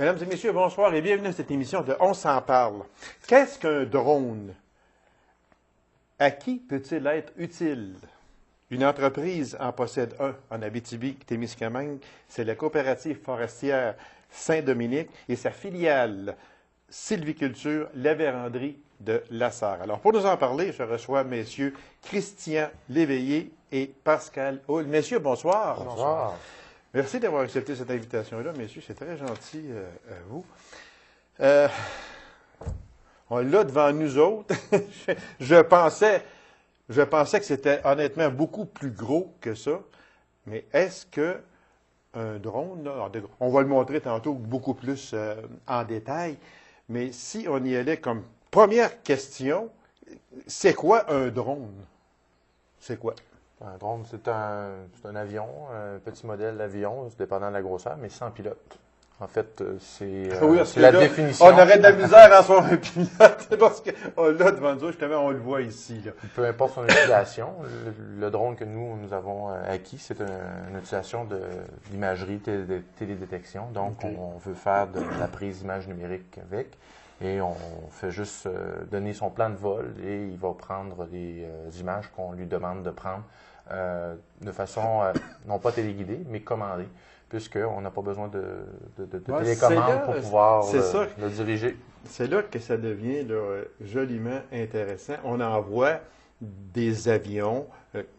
Mesdames et messieurs, bonsoir et bienvenue à cette émission de On s'en parle. Qu'est-ce qu'un drone? À qui peut-il être utile? Une entreprise en possède un en Abitibi-Témiscamingue, c'est la coopérative forestière Saint-Dominique et sa filiale Sylviculture, la véranderie de Lassar. Alors, pour nous en parler, je reçois messieurs Christian Léveillé et Pascal Houle. Messieurs, bonsoir. Bonsoir. Merci d'avoir accepté cette invitation-là, messieurs. C'est très gentil à vous. On l'a devant nous autres. je pensais que c'était honnêtement beaucoup plus gros que ça. Mais est-ce que un drone, là, on va le montrer tantôt beaucoup plus en détail, mais si on y allait comme première question, c'est quoi un drone? C'est quoi? Un drone, c'est un avion, un petit modèle d'avion, dépendant de la grosseur, mais sans pilote. En fait, c'est la définition. On aurait de la misère à avoir un pilote, parce qu'on l'a devant nous, justement, on le voit ici. Là. Peu importe son utilisation, le drone que nous avons acquis, c'est une utilisation d'imagerie, télédétection. Donc, on veut faire de la prise d'image numérique avec. Et on fait juste donner son plan de vol et il va prendre les images qu'on lui demande de prendre de façon, non pas téléguidée, mais commandée, puisqu'on n'a pas besoin de télécommande pour pouvoir le diriger. C'est là que ça devient là, joliment intéressant. On envoie des avions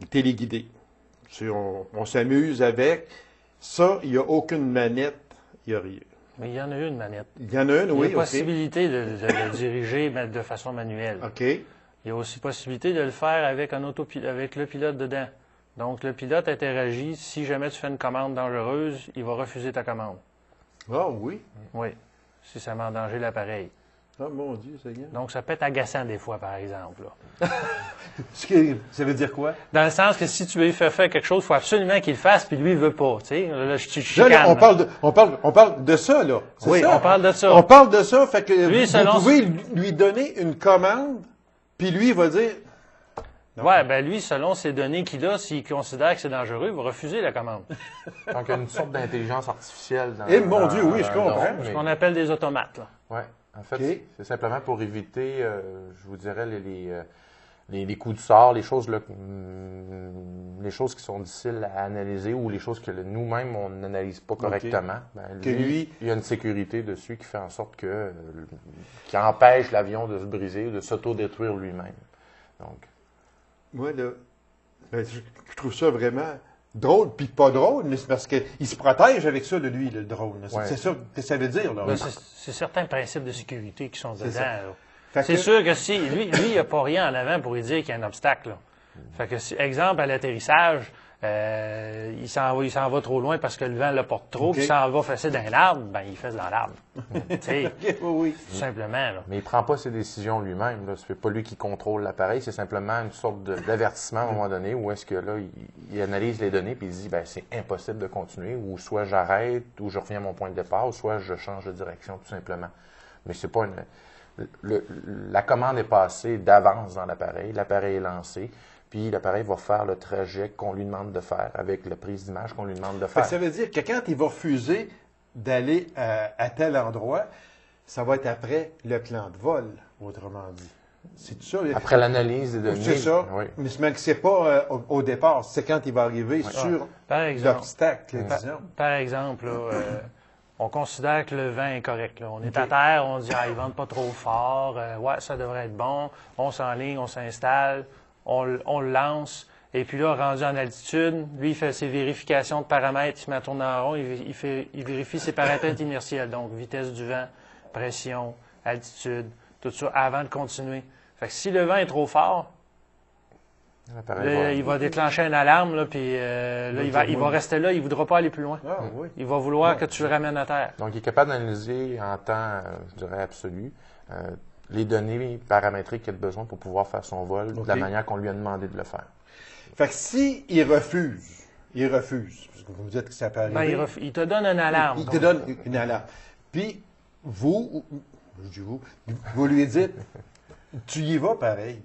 téléguidés. On s'amuse avec. Ça, il n'y a aucune manette, il n'y a rien. Mais il y en a une manette. Il y en a une, oui. Il y a possibilité de le diriger de façon manuelle. OK. Il y a aussi possibilité de le faire avec avec le pilote dedans. Donc, le pilote interagit. Si jamais tu fais une commande dangereuse, il va refuser ta commande. Ah oui? Oui, si ça met en danger l'appareil. Ah, mon Dieu, Seigneur. Donc, ça peut être agaçant des fois, par exemple. Là. Ça veut dire quoi? Dans le sens que si tu lui fais faire quelque chose, il faut absolument qu'il le fasse, puis lui, il ne veut pas. Tu sais, là, là, on parle de ça, là. Oui, ça? On parle de ça. On parle de ça, fait que lui, vous pouvez lui donner une commande, puis lui, il va dire... Oui, bien lui, selon ces données qu'il a, s'il considère que c'est dangereux, il va refuser la commande. Donc, il y a une sorte d'intelligence artificielle dans mon Dieu, oui, je comprends. Ce qu'on appelle des automates. Oui, en fait, c'est simplement pour éviter, je vous dirais, les coups de sort, les choses qui sont difficiles à analyser ou les choses que nous-mêmes, on n'analyse pas correctement. Ben, lui, il y a une sécurité dessus qui fait en sorte qui empêche l'avion de se briser ou de s'autodétruire lui-même. Donc... Moi, là, je trouve ça vraiment drôle, puis pas drôle, mais c'est parce qu'il se protège avec ça, de lui, le drone. Ouais. C'est ça que ça veut dire. Là. C'est certains principes de sécurité qui sont dedans. C'est sûr que si lui, il n'a pas rien en avant pour lui dire qu'il y a un obstacle. Là. Fait que si, exemple, à l'atterrissage, il s'en va trop loin parce que le vent le porte trop, puis il s'en va fesser dans l'arbre, ben il fesse dans l'arbre. Oui. Tout simplement. Là. Mais il ne prend pas ses décisions lui-même. Ce n'est pas lui qui contrôle l'appareil, c'est simplement une sorte d'avertissement à un moment donné où est-ce que là, il analyse les données et il dit ben c'est impossible de continuer, ou soit j'arrête, ou je reviens à mon point de départ, ou soit je change de direction tout simplement. Mais c'est pas la commande est passée d'avance dans l'appareil est lancé. Puis l'appareil va faire le trajet qu'on lui demande de faire avec la prise d'image qu'on lui demande de faire. Ça veut dire que quand il va refuser d'aller à tel endroit, ça va être après le plan de vol, autrement dit. C'est ça? Après l'analyse des données. C'est ça. Oui. Mais c'est pas au départ, c'est quand il va arriver sur l'obstacle, disons. Par exemple, là, on considère que le vent est correct. Là. On est à terre, on dit il ne vente pas trop fort, ça devrait être bon. On s'enligne, on s'installe. On le lance, et puis là, rendu en altitude, lui, il fait ses vérifications de paramètres, il se met à tourner en rond, il vérifie ses paramètres inertiels, donc vitesse du vent, pression, altitude, tout ça, avant de continuer. Fait que si le vent est trop fort, là, il va déclencher une alarme, là, puis là, il va rester là, il ne voudra pas aller plus loin. Ah, oui. Il va vouloir que tu le ramènes à terre. Donc, il est capable d'analyser en temps, je dirais, absolu, les données paramétriques qu'il a besoin pour pouvoir faire son vol de la manière qu'on lui a demandé de le faire. Fait que s'il refuse, parce que vous dites que ça peut arriver. Ben, il te donne une alarme. Il te donne une alarme. Puis, vous lui dites, tu y vas pareil.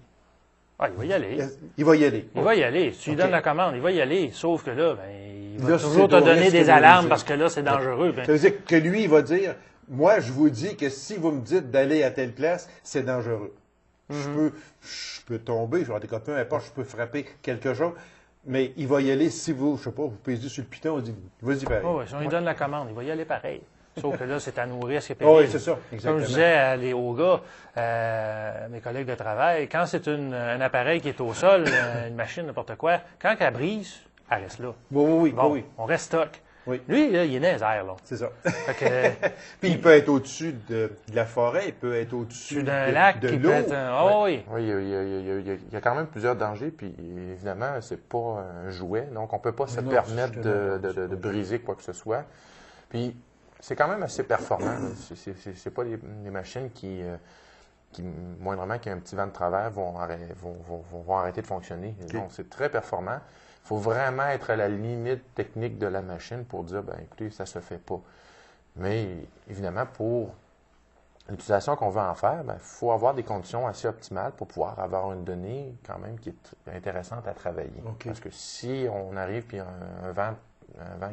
Ah, il va y aller. Il va y aller. Il va y aller. Si tu lui donnes la commande, il va y aller. Sauf que là, il va toujours te donner des alarmes parce que là, c'est dangereux. Ça veut dire que lui, il va dire, moi, je vous dis que si vous me dites d'aller à telle place, c'est dangereux. Je peux tomber, je vais avoir des copains, peu importe, je peux frapper quelque chose, mais il va y aller si vous, je sais pas, vous pesez sur le piton, on dit, vas-y pareil. Oh, si on lui donne la commande, il va y aller pareil. Sauf que là, c'est à nos risques et Oh, périls. oui, c'est ça, exactement. Comme je disais aux gars, mes collègues de travail, quand c'est un appareil qui est au sol, une machine, n'importe quoi, quand elle brise, elle reste là. Oui, Bon, oui. on reste stock. Oui. Lui, là, il est dans les airs, là. C'est ça. Fait que, Puis il peut être au-dessus de la forêt, il peut être au-dessus d'un lac de qui l'eau. peut être... Oh, oui. Oui, il y a quand même plusieurs dangers, puis évidemment, c'est pas un jouet, donc on peut pas se Non, permettre justement, de briser quoi que ce soit. Puis c'est quand même assez performant. C'est pas des machines qui moindrement qu'il y a un petit vent de travers, vont arrêter de fonctionner. Okay. Donc c'est très performant. Il faut vraiment être à la limite technique de la machine pour dire, ben écoutez, ça se fait pas. Mais évidemment, pour l'utilisation qu'on veut en faire, il faut avoir des conditions assez optimales pour pouvoir avoir une donnée quand même qui est intéressante à travailler. Okay. Parce que si on arrive puis un vent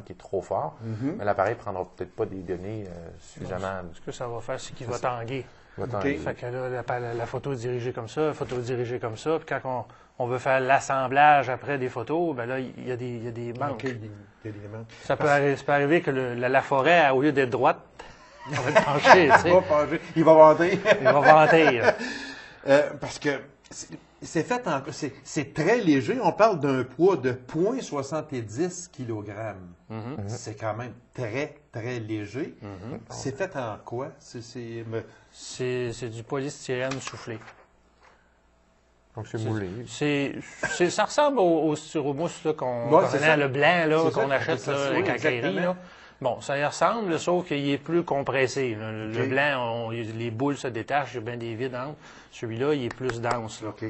qui est trop fort, Mm-hmm. l'appareil ne prendra peut-être pas des données suffisamment. Ce que ça va faire, c'est qu'il va tanguer. Okay. Fait que là, la photo est dirigée comme ça, la photo est dirigée comme ça. Puis quand on veut faire l'assemblage après des photos, ben là, il y a des manques. Okay, il y a des manques. Ça peut arriver que la forêt, au lieu d'être droite, on va être penché, tu sais. Il va pencher, il va vanter. Il va vanter. Parce que c'est fait c'est très léger. On parle d'un poids de 0,70 kg. C'est quand même très, très léger. C'est fait en quoi? C'est du polystyrène soufflé. Donc c'est moulé. Ça ressemble au styromousse là, qu'on Ouais, c'est connaît, ça. le blanc là, C'est qu'on ça, achète c'est là, ça, avec oui, la caillerie, exactement. là. Bon, ça y ressemble, sauf qu'il est plus compressé. Là. Le OK. blanc, les boules se détachent, il y a bien des vides entre. Celui-là, il est plus dense. Là. OK.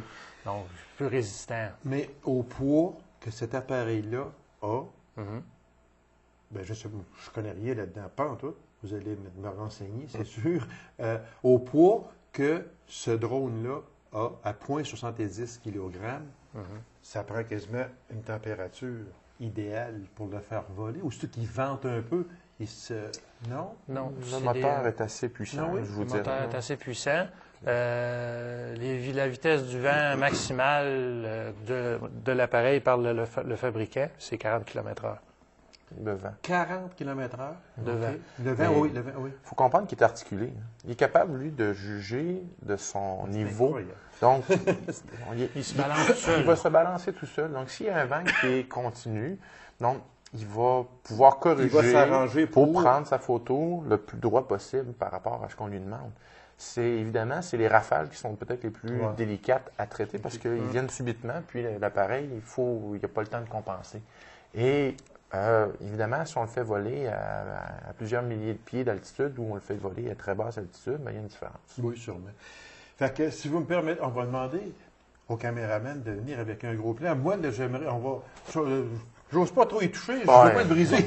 Donc, plus résistant. Mais au poids que cet appareil-là a, ben je sais pas, je connais rien là-dedans, pas en tout. Vous allez me renseigner, c'est sûr. Au poids que ce drone-là a à 0,70 kg, ça prend quasiment une température idéale pour le faire voler. Ou c'est qu'il vente un peu, Non? Non, Le moteur est assez puissant, Non, oui, je vous le dirais. moteur est assez puissant. La vitesse du vent maximale de l'appareil par le fabricant, c'est 40 km/h. Le vent. 40 km/h? De vent. Le vent, Mais- oui, le vent, oui. Il faut comprendre qu'il est articulé. Il est capable, lui, de juger de son niveau. Incroyable. Donc, Il se balance tout seul. Il va se balancer tout seul. Donc, s'il y a un vent qui est continu, donc, il va pouvoir corriger Il va s'arranger pour pour- prendre sa photo le plus droit possible par rapport à ce qu'on lui demande. Évidemment, c'est les rafales qui sont peut-être les plus Ouais. délicates à traiter parce qu'ils viennent subitement, puis l'appareil, il n'y a pas le temps de compenser. Et évidemment, si on le fait voler à plusieurs milliers de pieds d'altitude ou on le fait voler à très basse altitude, bien, il y a une différence. Oui, sûrement. Fait que, si vous me permettez, on va demander au caméraman de venir avec un gros plan. Moi, là, j'aimerais, j'ose pas trop y toucher, je ne Ouais. veux pas le briser.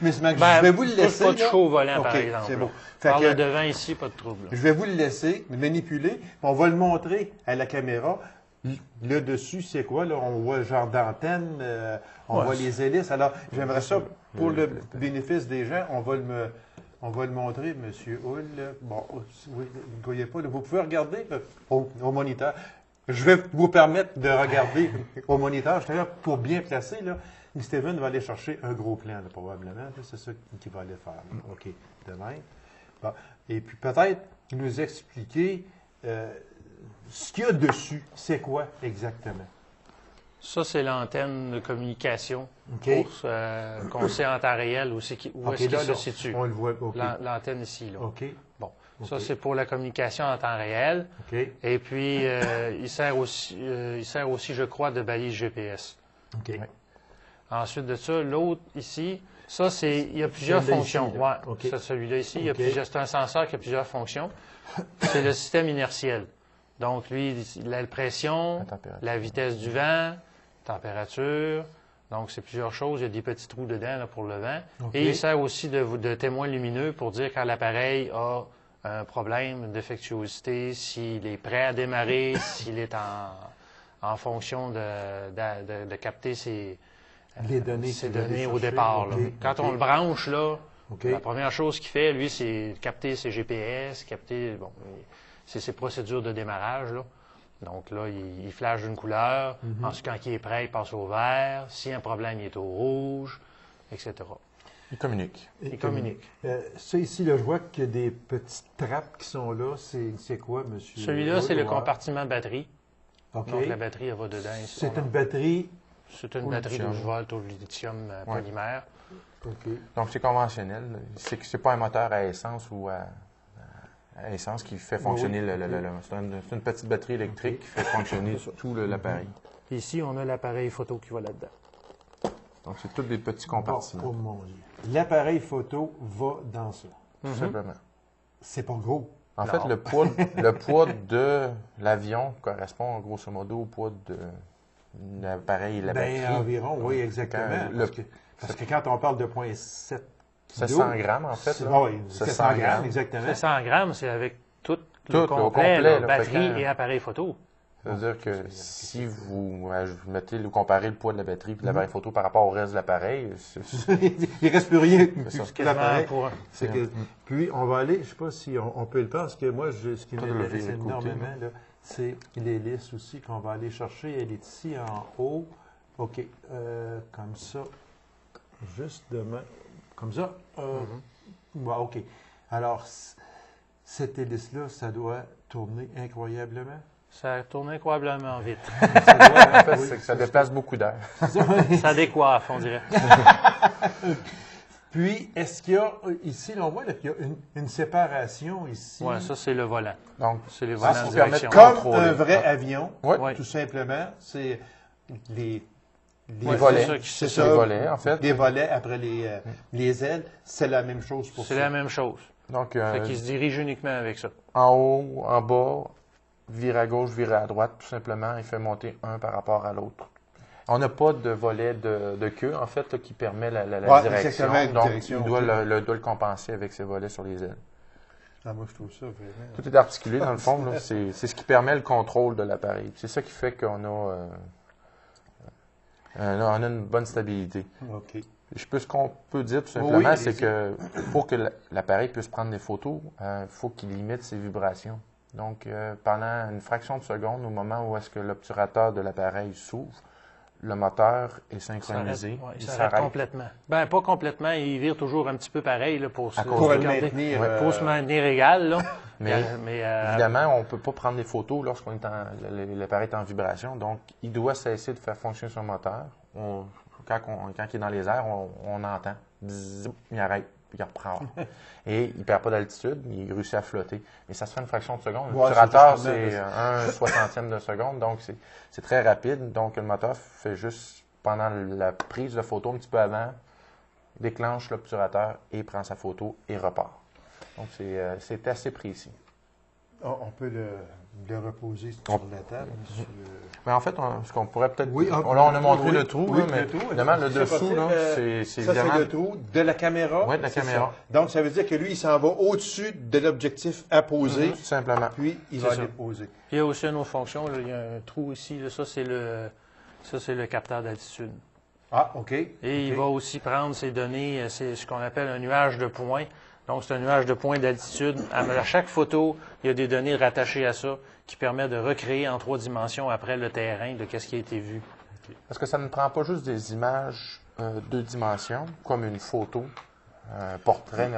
Mais je Ben, vais vous le laisser. Pas de là. chaud au volant, par OK, exemple. c'est là. bon. Fait Par que- le devant ici, pas de trouble. là. Je vais vous le laisser, le manipuler. On va le montrer à la caméra. Là dessus, c'est quoi? Là, on voit le genre d'antenne, on Ouais, voit les hélices. Alors, j'aimerais ça, pour le le- bénéfice des gens, on va le montrer, M. Hull. Bon, oui, vous ne voyez pas. Là, vous pouvez regarder là, au moniteur. Je vais vous permettre de regarder au moniteur. Je suis là pour bien placer. Là. Steven va aller chercher un gros plan, là, probablement. Là, c'est ça qu'il va aller faire. là. OK, demain. Bon. Et puis peut-être nous expliquer ce qu'il y a dessus. C'est quoi exactement? Ça, c'est l'antenne de communication OK. qu'on sait en temps réel où est-ce qu'il se situe. On le voit. OK. L'antenne ici. Là. OK. Bon, OK. ça, c'est pour la communication en temps réel. OK. Et puis, il sert aussi, je crois, de balise GPS. OK. Ensuite de ça, l'autre ici, ça, il y a plusieurs Celui-là fonctions. ici, là. Ouais, OK. ça, celui-là ici, OK. c'est un senseur qui a plusieurs fonctions. C'est le système inertiel. Donc, lui, il a la pression, La température. la vitesse du vent, température. Donc, c'est plusieurs choses. Il y a des petits trous dedans là, pour le vent. OK. Et il sert aussi de témoin lumineux pour dire quand l'appareil a un problème, une défectuosité, s'il est prêt à démarrer, s'il est en fonction de capter ses Les données ces qu'il va aller données au chercher. départ. là. OK, Quand OK. on le branche, là, OK. La première chose qu'il fait, lui, c'est capter ses GPS, capter c'est ses procédures de démarrage. Là. Donc là, il flash une couleur. Ensuite, quand il est prêt, il passe au vert. S'il y a un problème, il est au rouge, etc. Il communique. Il communique. Ça ici, là, je vois qu'il y a des petites trappes qui sont là. C'est quoi, monsieur? Celui-là, c'est le Ouais. compartiment batterie. OK. Donc la batterie, elle va dedans. ici. C'est une batterie. C'est une Au batterie 12 lithium. volts au lithium polymère. OK. Donc, c'est conventionnel. C'est pas un moteur à essence ou à essence qui fait fonctionner Oui. c'est une petite batterie électrique qui fait fonctionner tout l'appareil. Ici, on a l'appareil photo qui va là-dedans. Donc, c'est tous des petits Oh, compartiments, mon Dieu. L'appareil photo va dans ça. tout simplement. C'est pas gros. En Non. fait, le poids de l'avion correspond grosso modo au poids de l'appareil et la batterie. Environ, oui, exactement. Quand Parce que quand on parle de 0,7 C'est 100 grammes, en fait. là. Oui, C'est 700 grammes, exactement. C'est 100 grammes, c'est avec tout Tout, le au complet, complet, là, là, batterie fait que- et appareil photo. Ça veut dire que si vous comparez le poids de la batterie et de l'appareil photo par rapport au reste de l'appareil, Il reste plus rien C'est ça. que l'appareil. Quasiment pour- C'est que- Puis, on va aller, je ne sais pas si on peut le faire, parce que moi, ce qui Toi, de m'intéresse lever le côté, énormément, là, c'est l'hélice aussi qu'on va aller chercher. Elle est ici en haut. OK. Comme ça. Juste demain. Comme ça. Ouais, OK. Alors, cette hélice-là, ça doit tourner incroyablement. Ça tourne incroyablement vite. Ça doit, en fait, c'est que ça déplace beaucoup d'air. Ça décoiffe, on dirait. Puis, est-ce qu'il y a, ici, là, on voit là, qu'il y a une séparation ici. Oui, ça, c'est le volant. Donc, C'est les ça, volants pour de permettre direction. de Comme contrôler. un vrai Ah. avion, Ouais. Oui. tout simplement. C'est les Les volets. c'est ça qui- c'est C'est les volets, en fait. Les volets après les ailes, c'est la même chose pour ça. C'est la même chose. Donc, Fait qu'il se dirige uniquement avec ça. en haut, en bas, virer à gauche, virer à droite, tout simplement. Il fait monter un par rapport à l'autre. On n'a pas de volet de queue, en fait, là, qui permet la Ouais, direction. exactement, une Donc, direction, il doit ok. doit le compenser avec ses volets sur les ailes. Ah, moi, je trouve ça vraiment. Tout est articulé, dans le fond. là. C'est ce qui permet le contrôle de l'appareil. C'est ça qui fait qu'on a une bonne stabilité. OK. Ce qu'on peut dire tout simplement, Oui, c'est que pour que l'appareil puisse prendre des photos, il faut qu'il limite ses vibrations. Donc, pendant une fraction de seconde, au moment où est-ce que l'obturateur de l'appareil s'ouvre, le moteur est synchronisé. Ouais, il il s'arrête s'arrête. complètement. Ben, pas complètement. Il vire toujours un petit peu pareil là, pour, À se, cause Pour le garder- maintenir. Ouais. pour se maintenir égal. Là. Mais Mais, évidemment, on ne peut pas prendre des photos lorsqu'on est l'appareil est en vibration. Donc, il doit cesser de faire fonctionner son moteur. Quand il est dans les airs, on entend. Bzzz, il arrête, puis il reprend. Et il ne perd pas d'altitude, il réussit à flotter. Mais ça se fait une fraction de seconde. Ouais, L'obturateur, c'est c'est un soixantième de seconde, donc c'est très rapide. Donc, le moteur fait juste, pendant la prise de photo, un petit peu avant, déclenche l'obturateur et prend sa photo et repart. Donc, c'est assez précis. On peut le reposer sur la table, monsieur. Mais en fait, ce qu'on pourrait peut-être... Oui, là, on a montré oui, le trou, oui, là, mais le trou, évidemment, le c'est dessous, possible, là, c'est Ça, évidemment... c'est le trou de la caméra. Oui, de la c'est caméra. ça. Donc, ça veut dire que lui, il s'en va au-dessus de l'objectif à poser, Tout simplement. puis il C'est va ça. le poser. il y a aussi une autre fonction. Là. Il y a un trou ici. Là. Ça, c'est le capteur d'altitude. Ah, OK. Et il va aussi prendre ces données, c'est ce qu'on appelle un nuage de points. Donc, c'est un nuage de points d'altitude. À chaque photo, il y a des données rattachées à ça qui permettent de recréer en 3 dimensions après le terrain de ce qui a été vu. Parce que ça ne prend pas juste des images 2 dimensions, comme une photo, un portrait.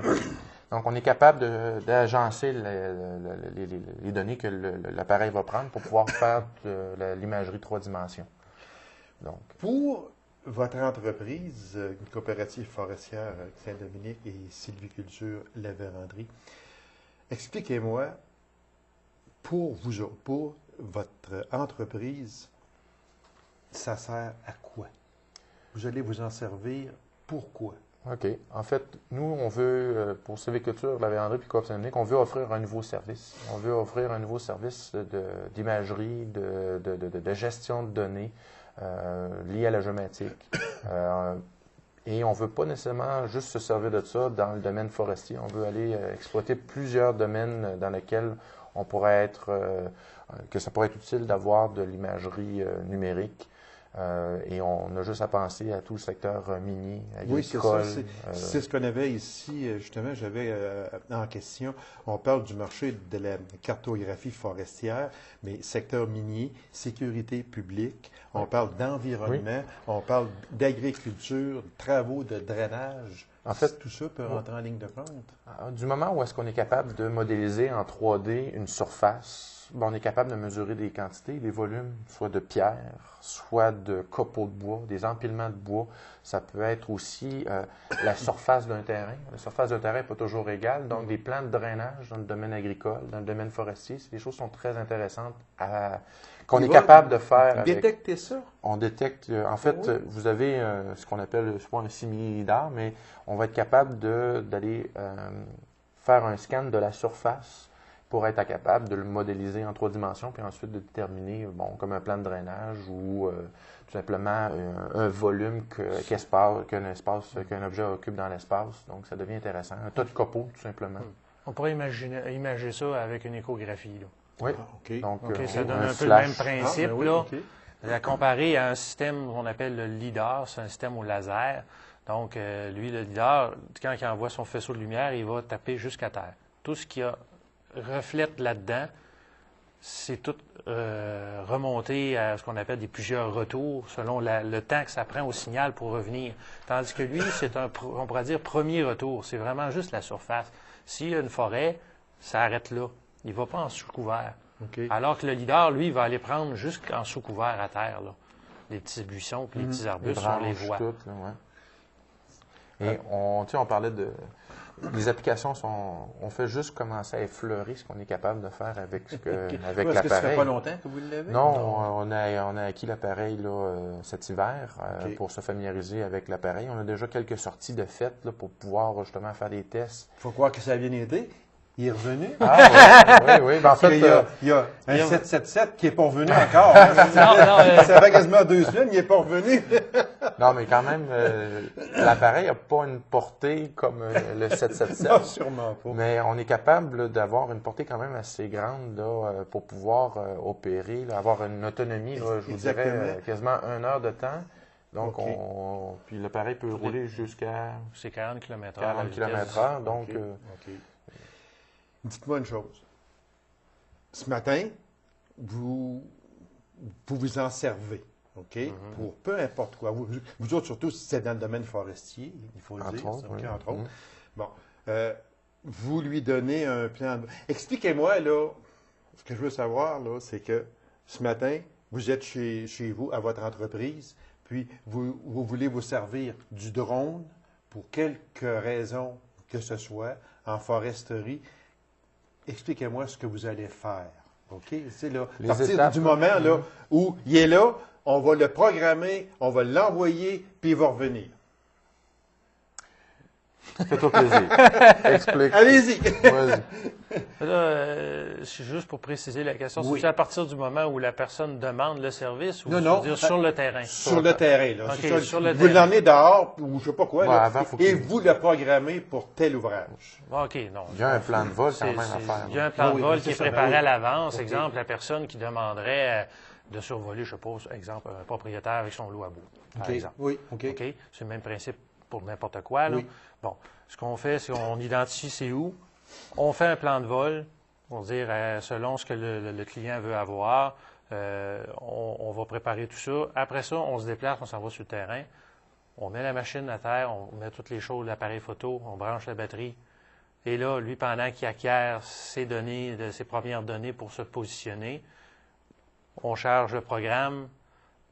Donc, on est capable d'agencer les données que l'appareil va prendre pour pouvoir faire de l'imagerie 3 dimensions. Donc, Pour votre entreprise, une coopérative forestière Saint-Dominique et sylviculture La Vérandrie, expliquez-moi, pour vous autres, pour votre entreprise, ça sert à quoi? Vous allez vous en servir pourquoi? OK. En fait, nous, on veut, pour Sylviculture, La Vérandrie puis Coop Saint-Dominique, on veut offrir un nouveau service. On veut offrir un nouveau service d'imagerie, de gestion de données liées à la géométrique. Et on ne veut pas nécessairement juste se servir de ça dans le domaine forestier. On veut aller exploiter plusieurs domaines dans lesquels on pourrait être, que ça pourrait être utile d'avoir de l'imagerie numérique. Et on a juste à penser à tout le secteur minier, Oui, c'est agricole. ça. C'est ce qu'on avait ici, justement, j'avais en question. On parle du marché de la cartographie forestière, mais secteur minier, sécurité publique, on parle d'environnement, on parle d'agriculture, travaux de drainage. En fait, tout ça peut rentrer en ligne de compte. Du moment où est-ce qu'on est capable de modéliser en 3D une surface, on est capable de mesurer des quantités, des volumes, soit de pierre, soit de copeaux de bois, des empilements de bois. Ça peut être aussi la surface d'un terrain. La surface d'un terrain n'est pas toujours égale. Donc, des plans de drainage dans le domaine agricole, dans le domaine forestier, des choses qui sont très intéressantes qu'on est capable de faire. Détecter ça? On détecte. En fait, vous avez ce qu'on appelle, je sais pas, un simili-lidar, mais on va être capable d'aller faire un scan de la surface pour être capable de le modéliser en 3 dimensions, puis ensuite de déterminer, comme un plan de drainage ou tout simplement un volume qu'un objet occupe dans l'espace. Donc, ça devient intéressant. Un tas de copeaux, tout simplement. On pourrait imaginer ça avec une échographie, là. Oui. OK. Donc, ça donne un peu flash. le même principe, oui, là. OK. La comparer à un système qu'on appelle le LIDAR, c'est un système au laser. Donc, lui, le LIDAR, quand il envoie son faisceau de lumière, il va taper jusqu'à terre. Tout ce qui reflète là-dedans, c'est tout remonté à ce qu'on appelle des plusieurs retours, selon le temps que ça prend au signal pour revenir. Tandis que lui, c'est on pourrait dire, premier retour. C'est vraiment juste la surface. S'il y a une forêt, ça arrête là. Il ne va pas en sous-couvert. OK. Alors que le LIDAR, lui, va aller prendre jusqu'en sous-couvert à terre, là. Les petits buissons puis les petits arbustes, on les voit. Toutes, là, ouais. Et on parlait de... Les applications on fait juste commencer à effleurer ce qu'on est capable de faire avec Est-ce l'appareil. que ça fait pas longtemps que vous l'avez? Non, on a acquis l'appareil cet hiver OK. pour se familiariser avec l'appareil. On a déjà quelques sorties de fête là, pour pouvoir justement faire des tests. Il faut croire que ça a bien été. Il est revenu. Oui. Ben, en fait, Il y a un 777 qui n'est pas revenu encore. Ça fait quasiment 2 semaines, il n'est pas revenu. non, mais quand même, l'appareil n'a pas une portée comme le 777. Non, sûrement pas. Mais on est capable là, d'avoir une portée quand même assez grande là, pour pouvoir opérer, là, avoir une autonomie, là, je vous dirais, quasiment 1 heure de temps. Donc, OK. puis l'appareil peut rouler jusqu'à C'est 40 km/h. 40 km/h. Donc, OK. Dites-moi une chose. Ce matin, vous vous en servez, OK? Pour peu importe quoi. Vous autres, surtout, si c'est dans le domaine forestier, il faut le Entre dire. autres, OK, oui. entre autres. Bon. Vous lui donnez un plan. Expliquez-moi, là, ce que je veux savoir, là, c'est que ce matin, vous êtes chez vous, à votre entreprise, puis vous voulez vous servir du drone pour quelque raison que ce soit, en foresterie. Expliquez-moi ce que vous allez faire. OK? C'est là, à partir étapes, du moment là, où il est là, on va le programmer, on va l'envoyer, puis il va revenir. fais-toi plaisir. Explique. Allez-y! Vas-y. Là, c'est juste pour préciser la question. Oui. C'est à partir du moment où la personne demande le service ou Non. dire sur le terrain? Sur le terrain, là. OK, C'est ça. sur le Vous terrain. l'emmenez dehors, ou je ne sais pas quoi, Ouais, là, avant, faut et qu'il- vous le programmez pour tel ouvrage. OK, non. Il y a un plan de vol quand même à C'est- faire. Il y a un plan Oui, de vol c'est qui est ça, préparé ben oui. à l'avance. OK. Exemple, la personne qui demanderait de survoler, je suppose, exemple, un propriétaire avec son loup à bout, par OK. exemple. Oui, OK. OK? C'est le même principe pour n'importe quoi. Là. Oui. Bon, ce qu'on fait, c'est qu'on identifie c'est où. On fait un plan de vol pour dire, selon ce que le client veut avoir, on va préparer tout ça. Après ça, on se déplace, on s'en va sur le terrain. On met la machine à terre, on met toutes les choses, l'appareil photo, on branche la batterie. Et là, lui, pendant qu'il acquiert ses données, ses premières données pour se positionner, on charge le programme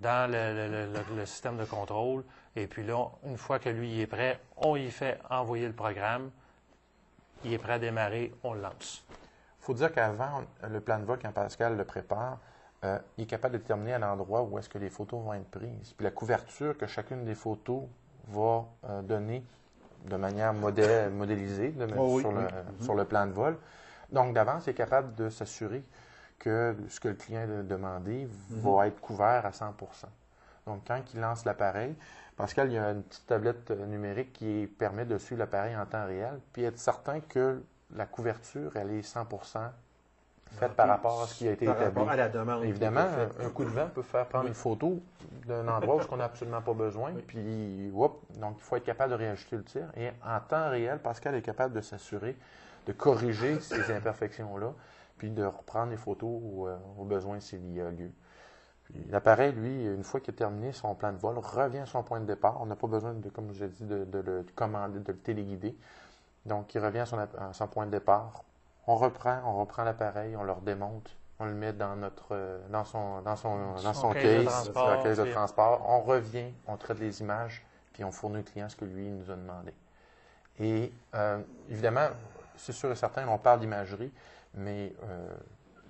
dans le système de contrôle. Et puis là, une fois que lui il est prêt, on y fait envoyer le programme. Il est prêt à démarrer, on le lance. Il faut dire qu'avant, le plan de vol, quand Pascal le prépare, il est capable de déterminer à l'endroit où est-ce que les photos vont être prises. Puis la couverture que chacune des photos va donner de manière modélisée sur le plan de vol. Donc, d'avance, il est capable de s'assurer que ce que le client a demandé va être couvert à 100 %. Donc, quand il lance l'appareil, Pascal, il y a une petite tablette numérique qui permet de suivre l'appareil en temps réel, puis être certain que la couverture, elle est 100 % faite par rapport à ce qui a été Par établi. rapport à la demande. Évidemment, qui a été faite. un coup de vent peut faire prendre une photo d'un endroit où on n'a absolument pas besoin, puis donc il faut être capable de réajuster le tir. Et en temps réel, Pascal est capable de s'assurer de corriger ces imperfections-là, puis de reprendre les photos au besoin s'il y a lieu. Puis l'appareil, lui, une fois qu'il a terminé son plan de vol, revient à son point de départ. On n'a pas besoin, comme je l'ai dit, de le commander, de le téléguider. Donc, il revient à son point de départ. On reprend l'appareil, on le redémonte, on le met dans son case, dans la caisse de transport. On revient, on traite les images, puis on fournit au client ce que lui nous a demandé. Et évidemment, c'est sûr et certain, on parle d'imagerie, mais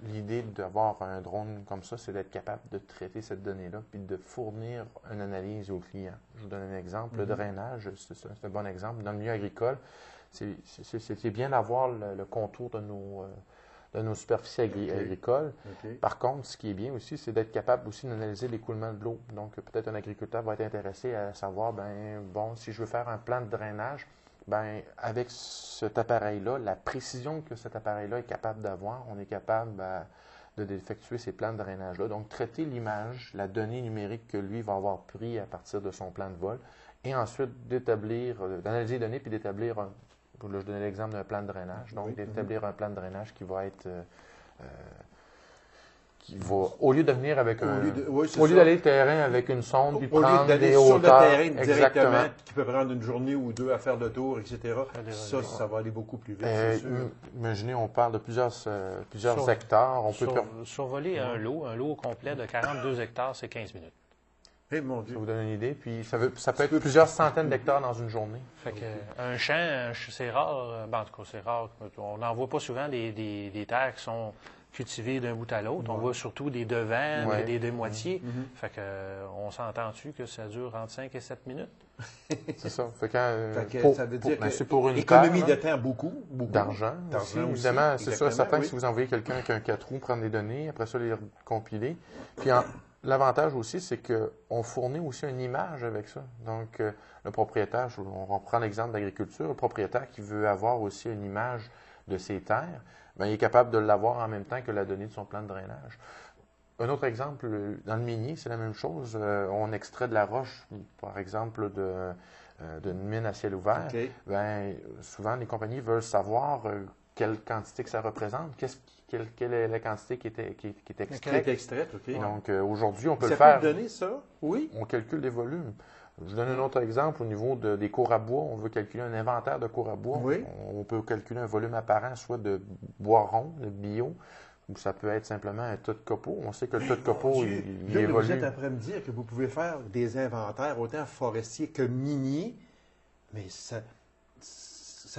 l'idée d'avoir un drone comme ça, c'est d'être capable de traiter cette donnée-là, puis de fournir une analyse au client. Je vous donne un exemple. Le drainage, c'est un bon exemple. Dans le milieu agricole, c'est bien d'avoir le contour de nos superficies agricoles. Okay. Par contre, ce qui est bien aussi, c'est d'être capable aussi d'analyser l'écoulement de l'eau. Donc, peut-être un agriculteur va être intéressé à savoir, si je veux faire un plan de drainage, avec cet appareil-là, la précision que cet appareil-là est capable d'avoir, on est capable d'effectuer ces plans de drainage-là. Donc, traiter l'image, la donnée numérique que lui va avoir pris à partir de son plan de vol, et ensuite d'analyser les données puis d'établir je donnais l'exemple d'un plan de drainage. Donc, d'établir un plan de drainage qui va être au lieu de venir avec au lieu d'aller terrain avec une sonde, puis prendre des hauteurs. Sur le terrain directement, exactement. qui peut prendre une journée ou deux à faire le tour, etc. Ça va aller beaucoup plus vite, c'est sûr. Imaginez, on parle de plusieurs hectares. Survoler un lot au complet de 42 hectares, c'est 15 minutes. Eh, mon Dieu. Ça vous donne une idée. Puis ça peut être plusieurs centaines d'hectares dans une journée. Fait que, un champ, c'est rare. En tout cas, c'est rare. On n'en voit pas souvent des terres qui sont cultivées d'un bout à l'autre. On voit surtout des devants, des moitiés. Fait que, on s'entend-tu que ça dure entre 5 et 7 minutes? C'est ça. Fait ça veut dire que c'est pour une économie de temps, beaucoup. D'argent aussi. Évidemment, c'est sûr, certain que si vous envoyez quelqu'un qui a un 4 roues prendre des données, après ça, les compiler. Puis l'avantage aussi, c'est qu'on fournit aussi une image avec ça. Donc, le propriétaire, on prend l'exemple d'agriculture, le propriétaire qui veut avoir aussi une image de ses terres, il est capable de l'avoir en même temps que la donnée de son plan de drainage. Un autre exemple, dans le minier, c'est la même chose. On extrait de la roche, par exemple, d'une mine à ciel ouvert. Okay. Souvent, les compagnies veulent savoir quelle quantité que ça représente, quelle est la quantité qui est extraite. OK. Donc, aujourd'hui, on peut ça le faire. Peut donner ça? Oui. On calcule des volumes. Je vous donne un autre exemple au niveau des cours à bois. On veut calculer un inventaire de cours à bois. Oui. On peut calculer un volume apparent, soit de bois rond, de bio, ou ça peut être simplement un tas de copeaux. On sait que le tas de copeaux, il évolue. Vous êtes en train de me dire que vous pouvez faire des inventaires autant forestiers que miniers, mais ça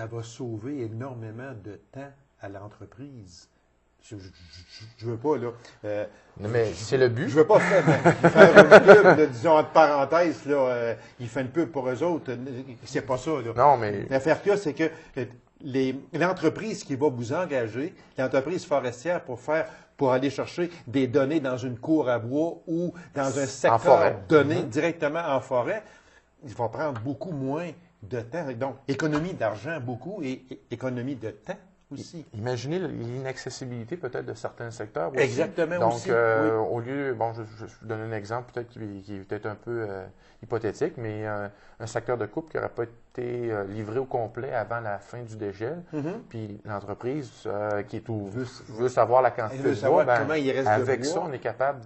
va sauver énormément de temps à l'entreprise. Je veux pas, là. Mais c'est le but. Je veux pas faire une pub, là, disons, entre parenthèses, là, il fait une pub pour eux autres. C'est pas ça, là. Non, mais. L'affaire qu'il y a, c'est que l'entreprise qui va vous engager, l'entreprise forestière pour aller chercher des données dans une cour à bois ou dans un secteur donné directement en forêt, il va prendre beaucoup moins de temps. Donc, économie d'argent beaucoup et économie de temps aussi. Imaginez l'inaccessibilité peut-être de certains secteurs aussi. Exactement. Donc, aussi. au lieu, je vous donne un exemple peut-être qui est peut-être un peu hypothétique, mais un secteur de coupe qui n'aurait pas été livré au complet avant la fin du dégel, puis l'entreprise qui est veut savoir la quantité de bois, comment il reste avec de ça, bois. on est capable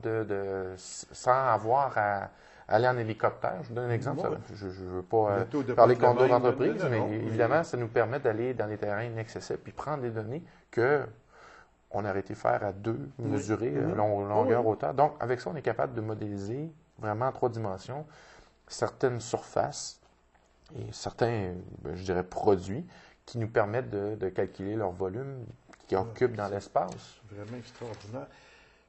sans avoir à aller en hélicoptère. Je vous donne un exemple. Je ne veux pas parler contre d'autres entreprises, mais évidemment, ça nous permet d'aller dans les terrains inaccessibles puis prendre des données qu'on aurait été faire à deux, mesurer longueur, hauteur. Donc, avec ça, on est capable de modéliser vraiment en 3 dimensions certaines surfaces et certains, je dirais, produits qui nous permettent de calculer leur volume qui occupent dans l'espace. Vraiment extraordinaire.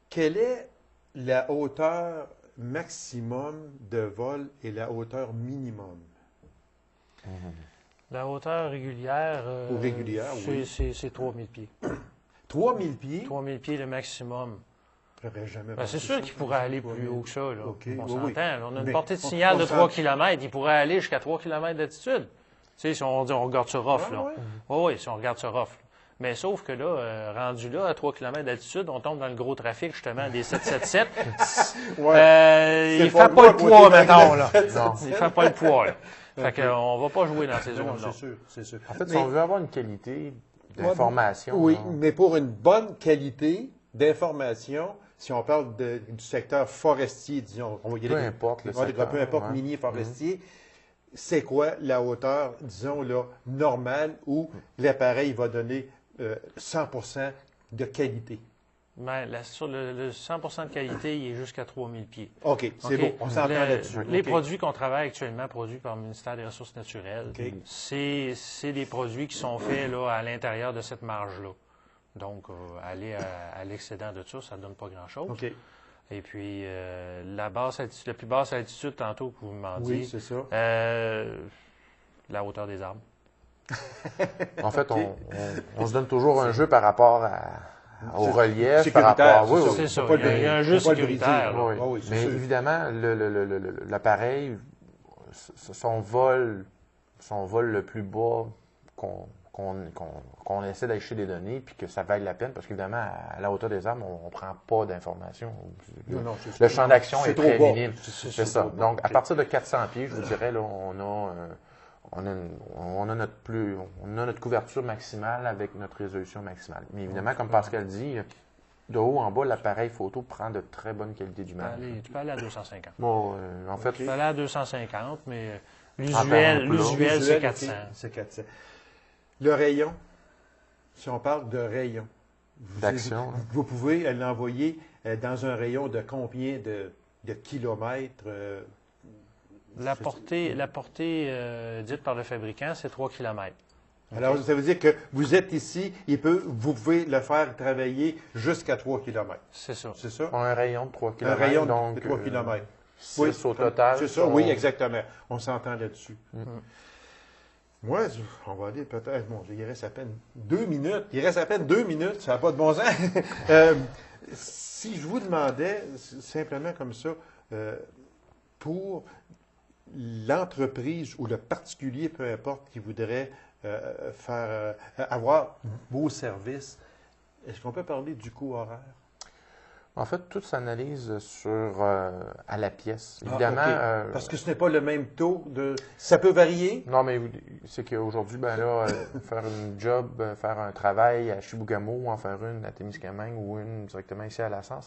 Quelle est la hauteur maximum de vol et la hauteur minimum? La hauteur régulière, Ou régulière, oui. C'est 3000 pieds. 3000 pieds? 3000 pieds le maximum. J'aurais jamais C'est sûr qu'il pourrait aller plus haut que ça. Là. Okay. On s'entend. Là, on a une Mais portée de signal de 3 s'entend. km. Il pourrait aller jusqu'à 3 km d'altitude. Tu sais, si on regarde ça rough. Là. Oui, si on regarde ça rough. Mais sauf que là, rendu là, à 3 km d'altitude, on tombe dans le gros trafic, justement, des 777. Ouais. Il ne fait pas le poids, mettons, là. Non. Il ne fait pas le poids, là. Fait qu'on ne va pas jouer dans ces Non, zones-là. c'est sûr, c'est sûr. En fait, si Mais- on veut avoir une qualité d'information. Oui, là, mais pour une bonne qualité d'information, si on parle du secteur forestier, disons, on va y peu aller- importe le on va dire, secteur. peu importe ouais. minier forestier, c'est quoi la hauteur, disons, là, normale où l'appareil va donner 100% de qualité? Ben, sur le 100% de qualité, il est jusqu'à 3000 pieds. OK, c'est OK. bon, on s'entend là-dessus. Les OK. produits qu'on travaille actuellement, produits par le ministère des Ressources naturelles, OK. c'est des produits qui sont faits là, à l'intérieur de cette marge-là. Donc, aller à l'excédent de ça ne donne pas grand-chose. OK. Et puis, la plus basse altitude, tantôt que vous me demandiez, Oui, c'est ça. la hauteur des arbres. En fait, OK. on se donne toujours un jeu par rapport au relief, par Sécuritaire, rapport. Oui, c'est oui. C'est ça. Faut pas le Il y a un briser, jeu faut pas le briser. sécuritaire, là. Oui. Ah oui, c'est Mais sûr. évidemment, l'appareil, son vol le plus bas qu'on essaie d'acheter des données, puis que ça vaille la peine, parce qu'évidemment, à la hauteur des arbres, on ne prend pas d'informations. Non, c'est Le sûr. champ d'action C'est est trop très bas. minime. C'est C'est ça. trop bas. Donc, à OK. partir de 400 pieds, je vous dirais, là, on a notre couverture maximale avec notre résolution maximale. Mais évidemment, comme Pascal dit, de haut en bas, l'appareil photo prend de très bonne qualité d'image. Tu peux aller à 250. Bon, en fait, Tu peux aller à 250, mais Ah, ben, l'usuel, c'est Visuel, 400. OK, c'est 400. Le rayon, si on parle de rayon, D'action, là. vous pouvez l'envoyer dans un rayon de combien de kilomètres? La portée dite par le fabricant, c'est 3 km. Alors, ça veut dire que vous êtes ici, vous pouvez le faire travailler jusqu'à 3 km. C'est ça. C'est ça? un rayon de 3 km. Un rayon donc, de 3 km. 6 au total. C'est ça, sont- oui, exactement. On s'entend là-dessus. Mm. Moi, on va aller peut-être, bon, il reste à peine 2 minutes. Il reste à peine 2 minutes, ça n'a pas de bon sens. Si je vous demandais, simplement comme ça, pour l'entreprise ou le particulier, peu importe, qui voudrait avoir vos services, est-ce qu'on peut parler du coût horaire? En fait, tout s'analyse à la pièce. Ah, Évidemment, OK. Parce que ce n'est pas le même taux de... Ça peut varier? non, mais c'est qu'aujourd'hui, ben là, faire une job, faire un travail à Chibougamau, ou en faire une à Témiscamingue ou une directement ici à Lassens,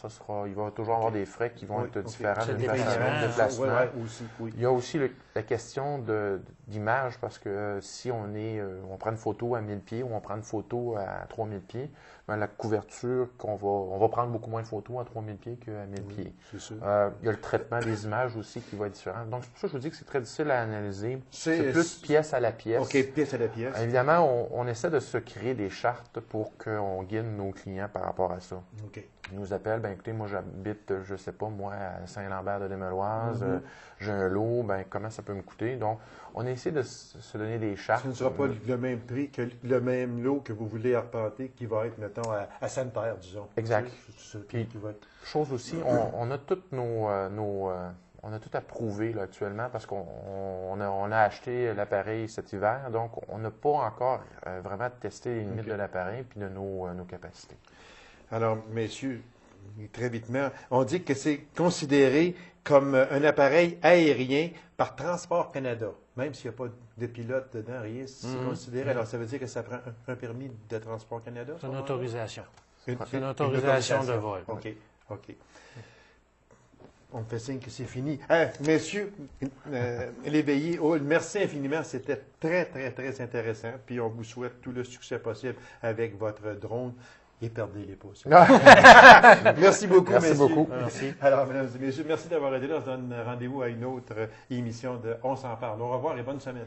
il va toujours avoir des frais qui vont Oui, être OK. différents C'est de déplacement, déplacement. Oui, oui, aussi, oui. Il y a aussi la question d'image, parce que si on prend une photo à 1000 pieds ou on prend une photo à 3000 pieds, ben, la couverture on va prendre beaucoup moins de photos à 3000 pieds qu'à 1000 pieds. C'est sûr. Il y a le traitement des images aussi qui va être différent. Donc, c'est pour ça que je vous dis que c'est très difficile à analyser. C'est- C'est plus pièce à la pièce. OK, pièce à la pièce. Évidemment, on essaie de se créer des chartes pour qu'on guide nos clients par rapport à ça. OK. Ils nous appellent, ben écoutez, moi j'habite, je sais pas, moi à Saint-Lambert de Desmeloises, Mhm. j'ai un lot, ben comment ça peut me coûter? Donc, on essaie de se donner des chartes. Ce ne sera pas le même prix que le même lot que vous voulez arpenter qui va être, mettons, à Sainte-Terre, disons. Exact. C'est ça Puis- qui va être... Chose aussi, on a toutes on a tout approuvé là, actuellement parce qu'on a acheté l'appareil cet hiver, donc on n'a pas encore vraiment testé les limites OK. de l'appareil puis de nos capacités. Alors, messieurs, très vitement, on dit que c'est considéré comme un appareil aérien par Transport Canada. Même s'il n'y a pas de pilote dedans, rien, c'est Mhm. considéré. Alors, ça veut dire que ça prend un permis de Transport Canada? C'est une autorisation. Une C'est une autorisation de vol. OK, OK. On me fait signe que c'est fini. Messieurs, l'éveillé, merci infiniment. C'était très, très, très intéressant. Puis on vous souhaite tout le succès possible avec votre drone. Et perdez les pouces. Merci beaucoup, Merci messieurs. beaucoup. Merci. Alors, mesdames et messieurs, merci d'avoir été là. On se donne rendez-vous à une autre émission de On s'en parle. Au revoir et bonne semaine.